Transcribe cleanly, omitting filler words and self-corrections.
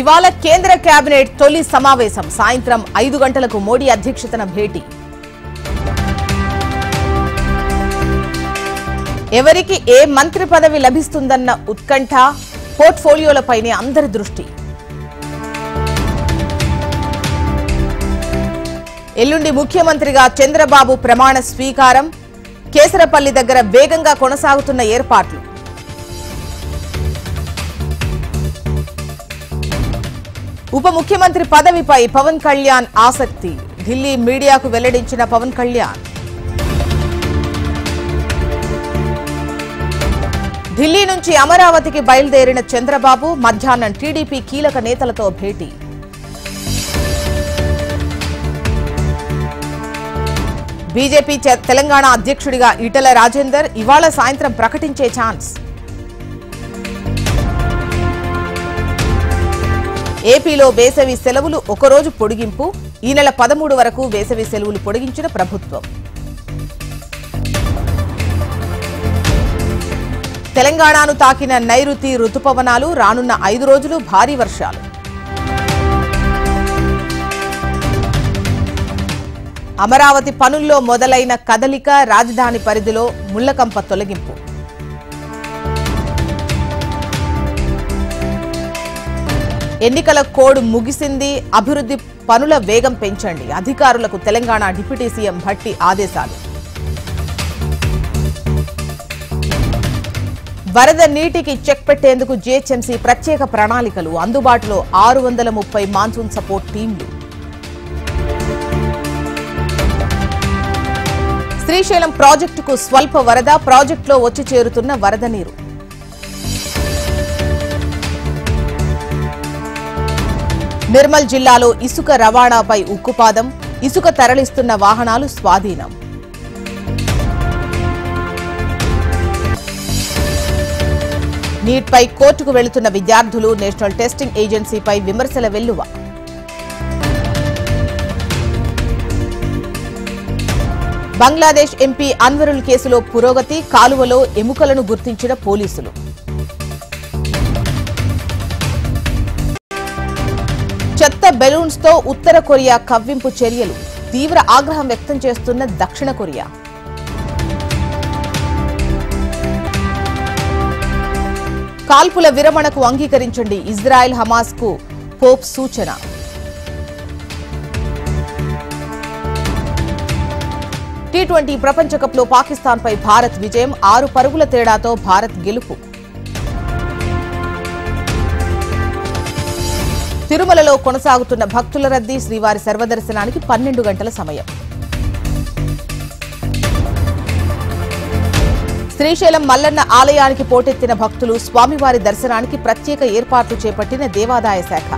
ఇవాళ కేంద్ర కేబినెట్ తొలి సమావేశం సాయంత్రం 5 గంటలకు మోడీ అధ్యక్షతన భేటీ. ఎవరికి ఏ మంత్రి పదవి లభిస్తుందన్న ఉత్కంఠ, పోర్ట్ఫోలియోలపైనే అందరి దృష్టి. ఎల్లుండి ముఖ్యమంత్రిగా చంద్రబాబు ప్రమాణ స్వీకారం. కేసరపల్లి దగ్గర వేగంగా కొనసాగుతున్న ఏర్పాట్లు. ఉప ముఖ్యమంత్రి పదవిపై పవన్ కళ్యాణ్ ఆసక్తి. ఢిల్లీ మీడియాకు వెల్లడించిన పవన్ కళ్యాణ్. ఢిల్లీ నుంచి అమరావతికి బయలుదేరిన చంద్రబాబు మధ్యాహ్నం టీడీపీ కీలక నేతలతో భేటీ. బీజేపీ తెలంగాణ అధ్యక్షుడిగా ఈటెల రాజేందర్ ఇవాళ సాయంత్రం ప్రకటించే ఛాన్స్. ఏపీలో వేసవి సెలవులు ఒకరోజు పొడిగింపు. ఈ నెల 13 వరకు వేసవి సెలవులు పొడిగించిన ప్రభుత్వం. తెలంగాణను తాకిన నైరుతి రుతుపవనాలు. రానున్న 5 రోజులు భారీ వర్షాలు. అమరావతి పనుల్లో మొదలైన కదలిక. రాజధాని పరిధిలో ముళ్లకంప తొలగింపు. ఎన్నికల కోడ్ ముగిసింది. అభివృద్ధి పనుల వేగం పెంచండి. అధికారులకు తెలంగాణ డిప్యూటీ సీఎం భట్టి ఆదేశాలు. వరద నీటికి చెక్ పెట్టేందుకు జీహెచ్ఎంసీ ప్రత్యేక ప్రణాళికలు. అందుబాటులో 630 మాన్సూన్ సపోర్ట్ టీంలు. శ్రీశైలం ప్రాజెక్టుకు స్వల్ప వరద. ప్రాజెక్టులో వచ్చి చేరుతున్న వరద నీరు. నిర్మల్ జిల్లాలో ఇసుక రవాణాపై ఉక్కుపాదం. ఇసుక తరలిస్తున్న వాహనాలు స్వాధీనం. నీట్పై కోర్టుకు వెళుతున్న విద్యార్థులు. నేషనల్ టెస్టింగ్ ఏజెన్సీపై విమర్శల వెల్లువ. బంగ్లాదేశ్ ఎంపీ అన్వరుల్ కేసులో పురోగతి. కాలువలో ఎముకలను గుర్తించిన పోలీసులు. చెత్త బెలూన్స్ తో ఉత్తర కొరియా కవ్వింపు చర్యలు. తీవ్ర ఆగ్రహం వ్యక్తం చేస్తున్న దక్షిణ కొరియా. కాల్పుల విరమణకు అంగీకరించండి. ఇజ్రాయెల్ హమాస్ కు పోప్ సూచన. టీ20 ప్రపంచ కప్లో పాకిస్తాన్పై భారత్ విజయం. 6 పరుగుల తేడాతో భారత్ గెలుపు. తిరుమలలో కొనసాగుతున్న భక్తుల రద్దీ. శ్రీవారి సర్వదర్శనానికి 12 గంటల సమయం. శ్రీశైలం మల్లన్న ఆలయానికి పోటెత్తిన భక్తులు. స్వామివారి దర్శనానికి ప్రత్యేక ఏర్పాట్లు చేపట్టిన దేవాదాయ శాఖ.